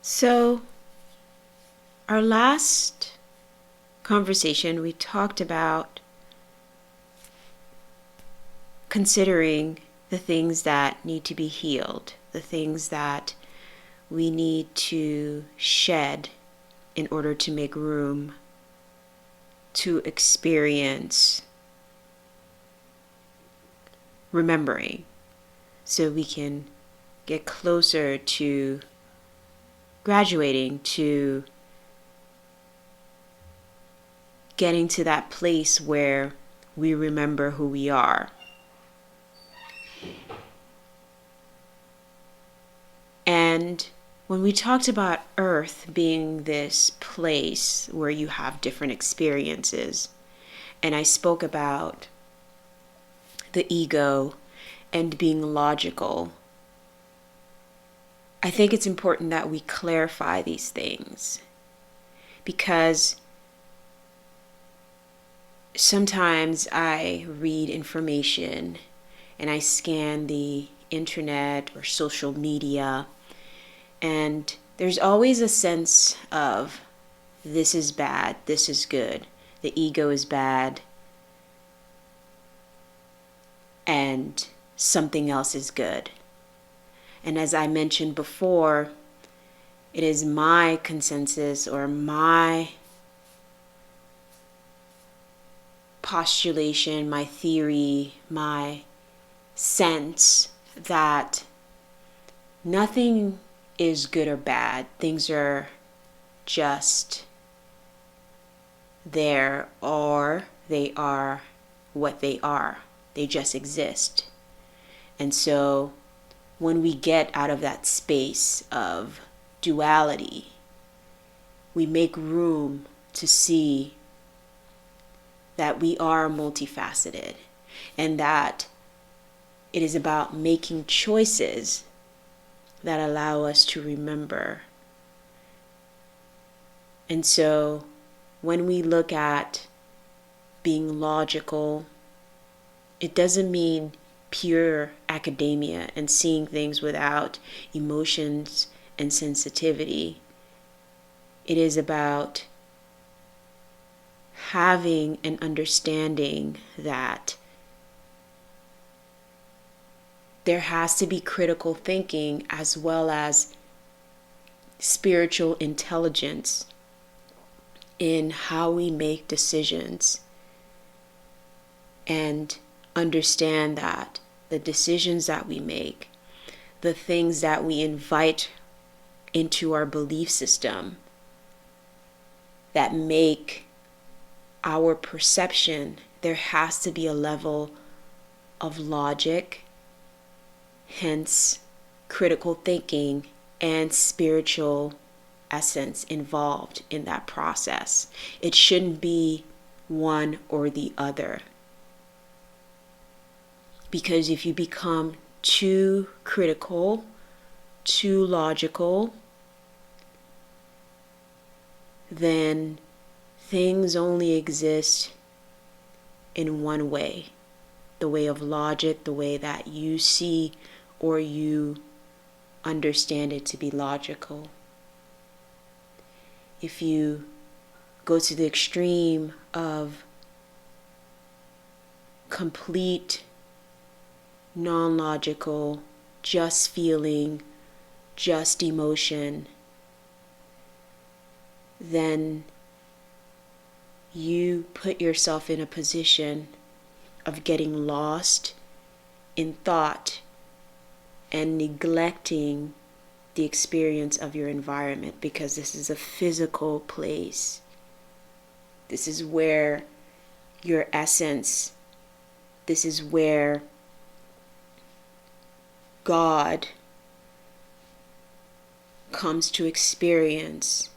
So, our last conversation, we talked about considering the things that need to be healed, the things that we need to shed in order to make room to experience remembering, so we can get closer to graduating, to getting to that place where we remember who we are. And when we talked about Earth being this place where you have different experiences, and I spoke about the ego and being logical, I think it's important that we clarify these things, because sometimes I read information and I scan the internet or social media, and there's always a sense of this is bad, this is good, the ego is bad, and something else is good. And as I mentioned before, it is my consensus or my postulation, my theory, my sense that nothing is good or bad. Things are just there, or they are what they are. They just exist. And so when we get out of that space of duality, we make room to see that we are multifaceted, and that it is about making choices that allow us to remember. And so when we look at being logical, it doesn't mean pure academia and seeing things without emotions and sensitivity. It is about having an understanding that there has to be critical thinking as well as spiritual intelligence in how we make decisions, and understand that the decisions that we make, the things that we invite into our belief system that make our perception, there has to be a level of logic, hence critical thinking and spiritual essence involved in that process. It shouldn't be one or the other. Because if you become too critical, too logical, then things only exist in one way. The way of logic, the way that you see or you understand it to be logical. If you go to the extreme of complete non-logical, just feeling, just emotion, then you put yourself in a position of getting lost in thought and neglecting the experience of your environment, because this is a physical place. This is where your essence, this is where God comes to experience,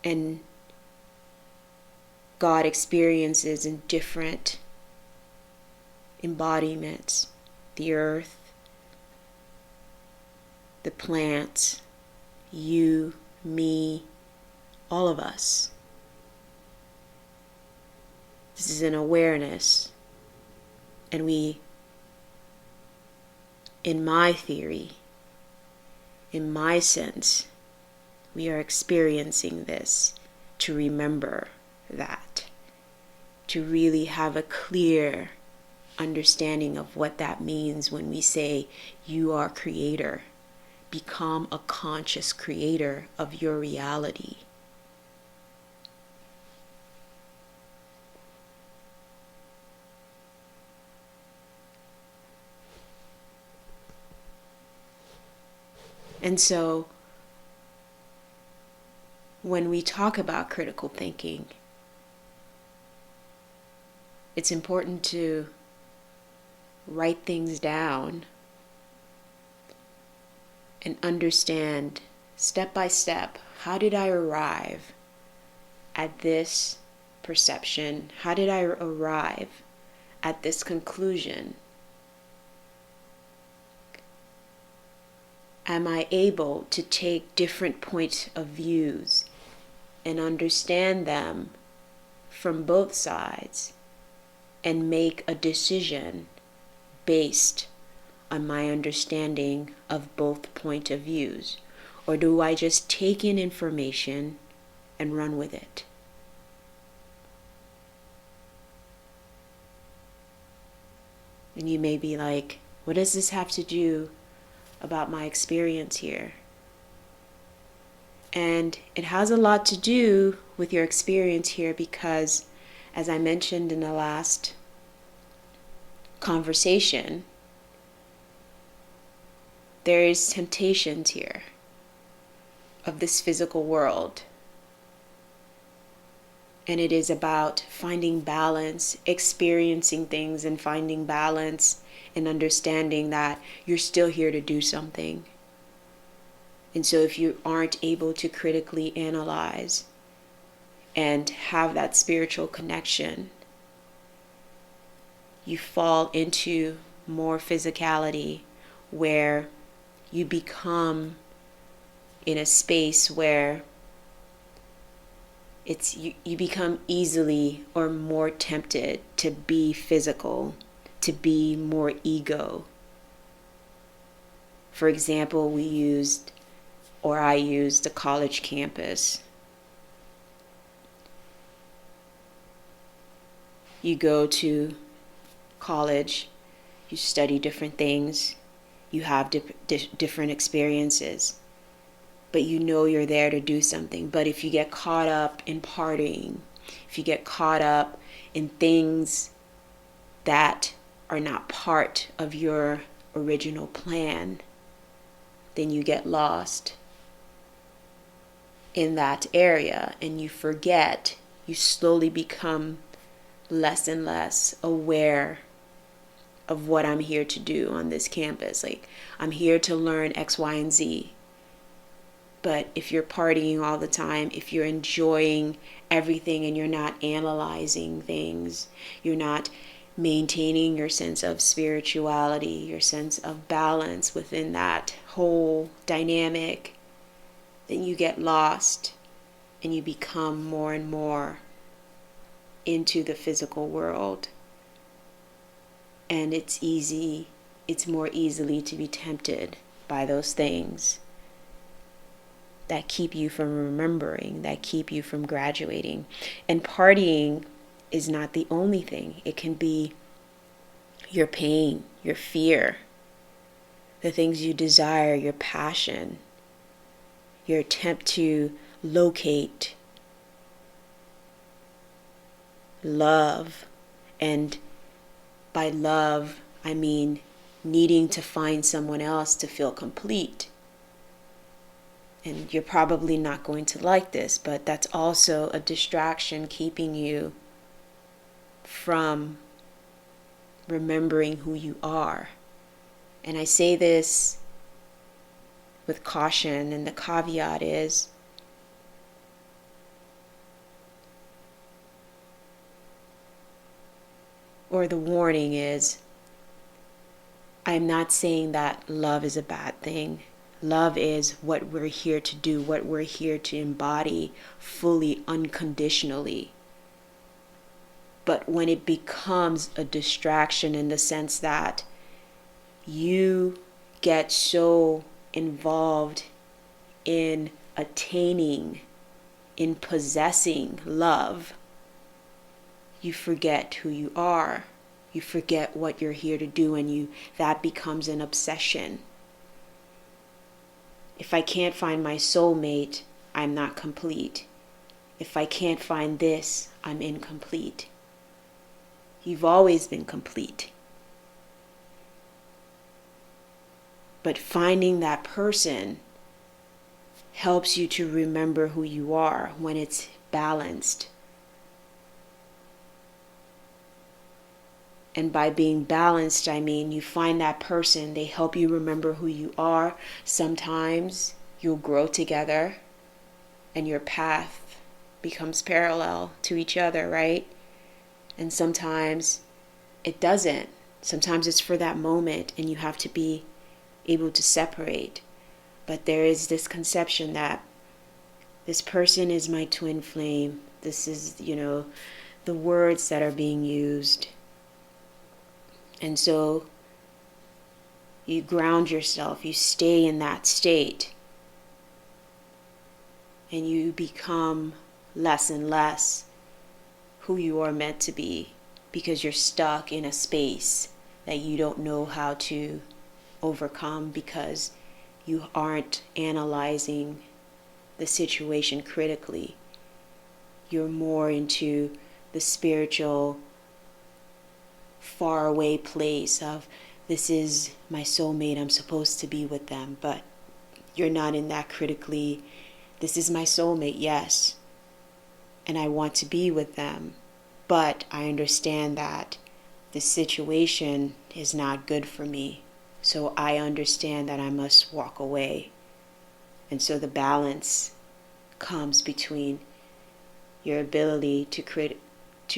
and God experiences in different embodiments: the earth, the plants, you, me, all of us. This is an awareness. And we, in my theory, in my sense, we are experiencing this to remember that, to really have a clear understanding of what that means when we say you are creator. Become a conscious creator of your reality. And so, when we talk about critical thinking, it's important to write things down and understand step by step, how did I arrive at this perception? How did I arrive at this conclusion? Am I able to take different points of views and understand them from both sides and make a decision based on my understanding of both point of views? Or do I just take in information and run with it? And you may be like, what does this have to do about my experience here? And it has a lot to do with your experience here because, as I mentioned in the last conversation, there is temptations here of this physical world. And it is about finding balance, experiencing things and finding balance, and understanding that you're still here to do something. And so if you aren't able to critically analyze and have that spiritual connection, you fall into more physicality where you become in a space where you become easily or more tempted to be physical, to be more ego. For example, I used the college campus. You go to college, you study different things, you have different experiences, but you know you're there to do something. But if you get caught up in partying, if you get caught up in things that are not part of your original plan, then you get lost in that area and you forget. You slowly become less and less aware of what I'm here to do on this campus. Like, I'm here to learn X, Y, and Z. But if you're partying all the time, if you're enjoying everything and you're not analyzing things, you're not maintaining your sense of spirituality, your sense of balance within that whole dynamic, then you get lost and you become more and more into the physical world. And it's more easily to be tempted by those things that keep you from remembering, that keep you from graduating. And partying is not the only thing. It can be your pain, your fear, the things you desire, your passion, your attempt to locate love. And by love, I mean needing to find someone else to feel complete. And you're probably not going to like this, but that's also a distraction keeping you from remembering who you are. And I say this with caution, and the caveat is or the warning is, I'm not saying that love is a bad thing. Love is what we're here to do, what we're here to embody fully, unconditionally. But when it becomes a distraction in the sense that you get so involved in attaining, in possessing love, you forget who you are. You forget what you're here to do, and that becomes an obsession. If I can't find my soulmate, I'm not complete. If I can't find this, I'm incomplete. You've always been complete. But finding that person helps you to remember who you are when it's balanced. And by being balanced, I mean you find that person, they help you remember who you are. Sometimes you'll grow together and your path becomes parallel to each other, right? And sometimes it doesn't. Sometimes it's for that moment and you have to be able to separate. But there is this conception that this person is my twin flame. This is, the words that are being used. And so you ground yourself, you stay in that state, and you become less and less who you are meant to be, because you're stuck in a space that you don't know how to overcome, because you aren't analyzing the situation critically. You're more into the spiritual, far away place of, this is my soulmate, I'm supposed to be with them, but you're not in that critically, this is my soulmate, yes, and I want to be with them, but I understand that this situation is not good for me, so I understand that I must walk away. And so the balance comes between your ability to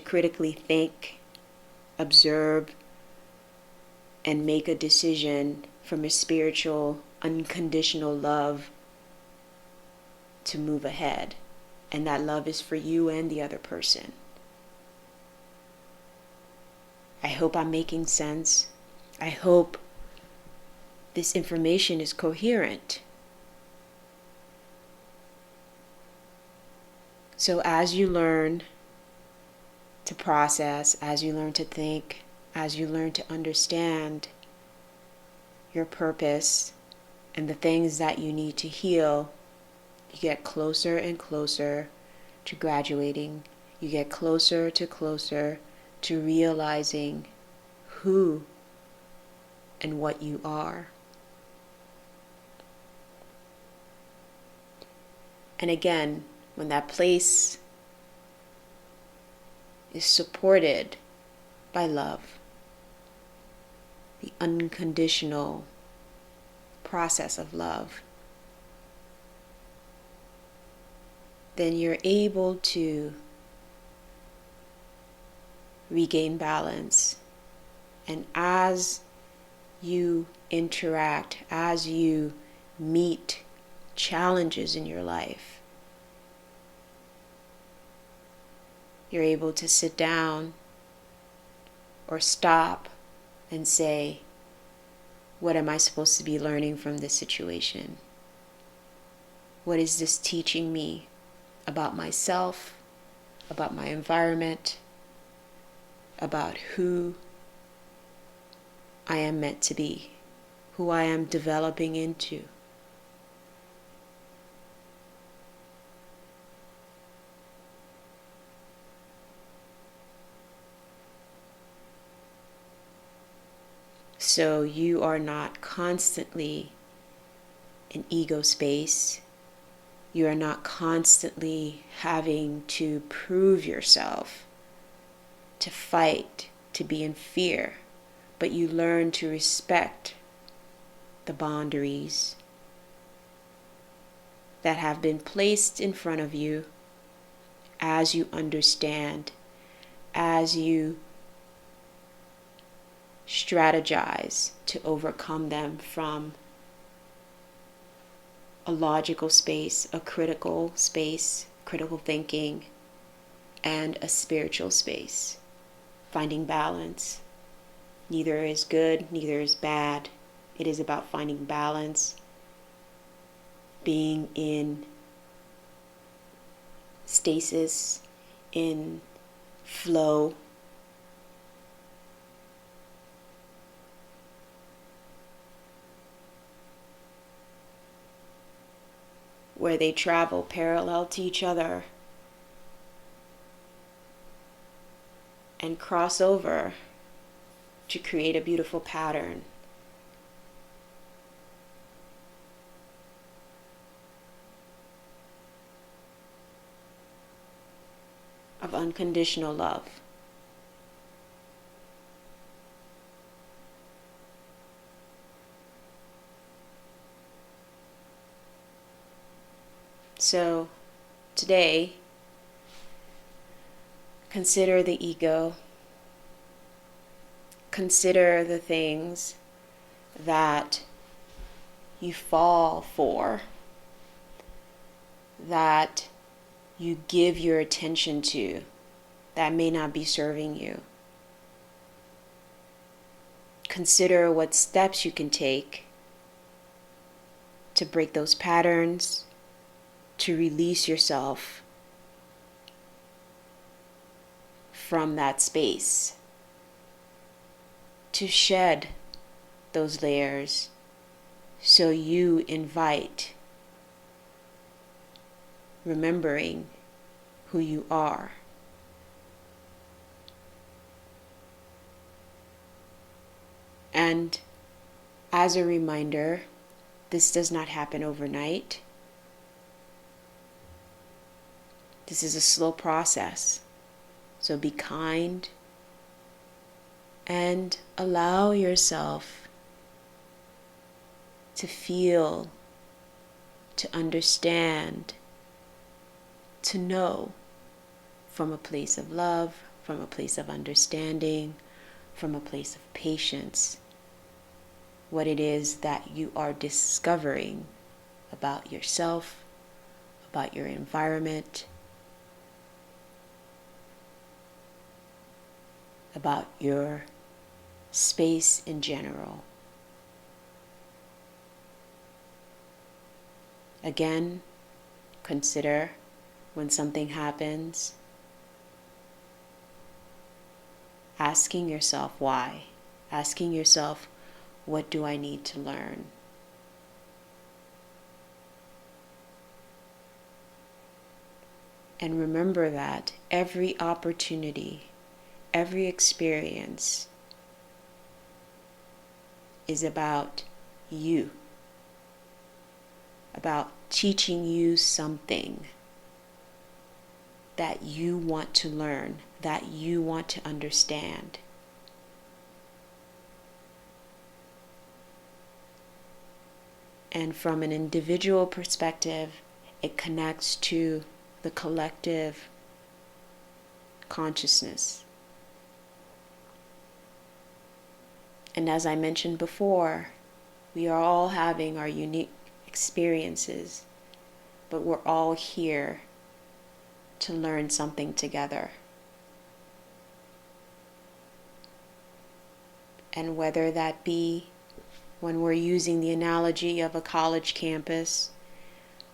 critically think, observe, and make a decision from a spiritual, unconditional love to move ahead. And that love is for you and the other person. I hope I'm making sense. I hope this information is coherent. So as you learn to process, as you learn to think, as you learn to understand your purpose and the things that you need to heal, you get closer and closer to graduating. You get closer to realizing who and what you are. And again, when that place is supported by love, the unconditional process of love, then you're able to regain balance. And as you interact, as you meet challenges in your life, you're able to sit down or stop and say, what am I supposed to be learning from this situation? What is this teaching me about myself, about my environment, about who I am meant to be, who I am developing into? So you are not constantly in ego space. You are not constantly having to prove yourself, to fight, to be in fear, but you learn to respect the boundaries that have been placed in front of you as you understand, as you strategize to overcome them from a logical space, a critical space, critical thinking, and a spiritual space. Finding balance. Neither is good, neither is bad. It is about finding balance being in stasis, in flow. Where they travel parallel to each other and cross over to create a beautiful pattern. Of unconditional love. So today, consider the ego. Consider the things that you fall for, that you give your attention to, that may not be serving you. Consider what steps you can take to break those patterns, to release yourself from that space, to shed those layers so you invite remembering who you are. And as a reminder, this does not happen overnight. This is a slow process. So be kind and allow yourself to feel, to understand, to know from a place of love, from a place of understanding, from a place of patience, what it is that you are discovering about yourself, about your environment, about your space in general. Again, consider when something happens, asking yourself why, asking yourself, what do I need to learn? And remember that every opportunity, every experience is about you, about teaching you something that you want to learn, that you want to understand. And from an individual perspective, it connects to the collective consciousness. And as I mentioned before, we are all having our unique experiences, but we're all here to learn something together. And whether that be when we're using the analogy of a college campus,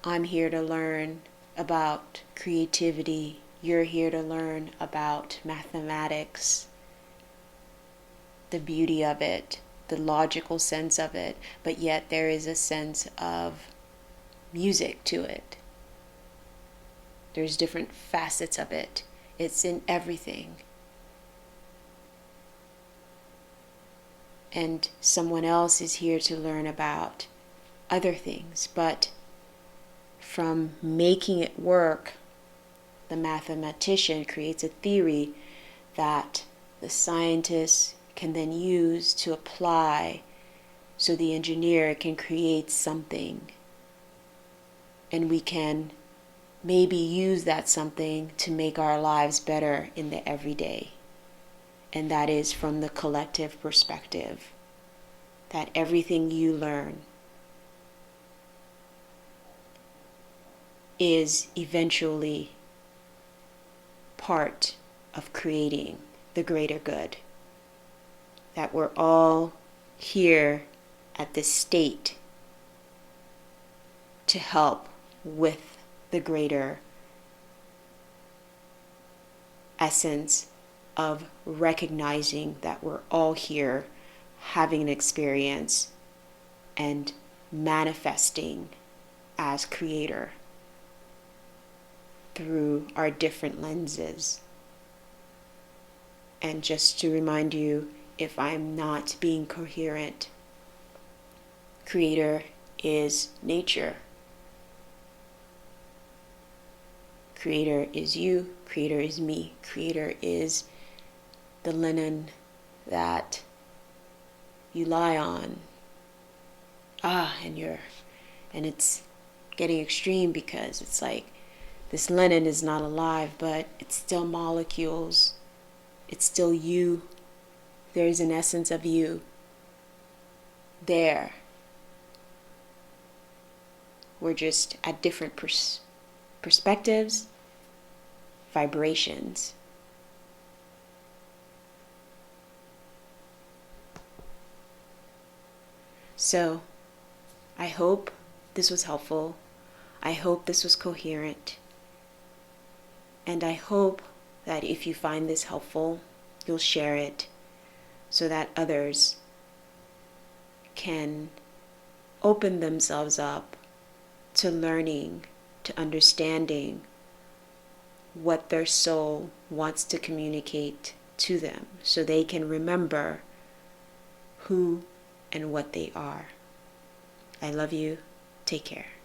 I'm here to learn about creativity, you're here to learn about mathematics, the beauty of it, the logical sense of it, but yet there is a sense of music to it. There's different facets of it. It's in everything. And someone else is here to learn about other things, but from making it work, the mathematician creates a theory that the scientist can then use to apply so the engineer can create something. And we can maybe use that something to make our lives better in the everyday. And that is from the collective perspective, that everything you learn is eventually part of creating the greater good. That we're all here at this state to help with the greater essence of recognizing that we're all here having an experience and manifesting as creator through our different lenses. And just to remind you, if I'm not being coherent, creator is nature. Creator is you, creator is me, creator is the linen that you lie on. And it's getting extreme because it's like this linen is not alive, but it's still molecules. It's still you. There is an essence of you there. We're just at different perspectives, vibrations. So, I hope this was helpful. I hope this was coherent. And I hope that if you find this helpful, you'll share it so that others can open themselves up to learning, to understanding what their soul wants to communicate to them, so they can remember who and what they are. I love you. Take care.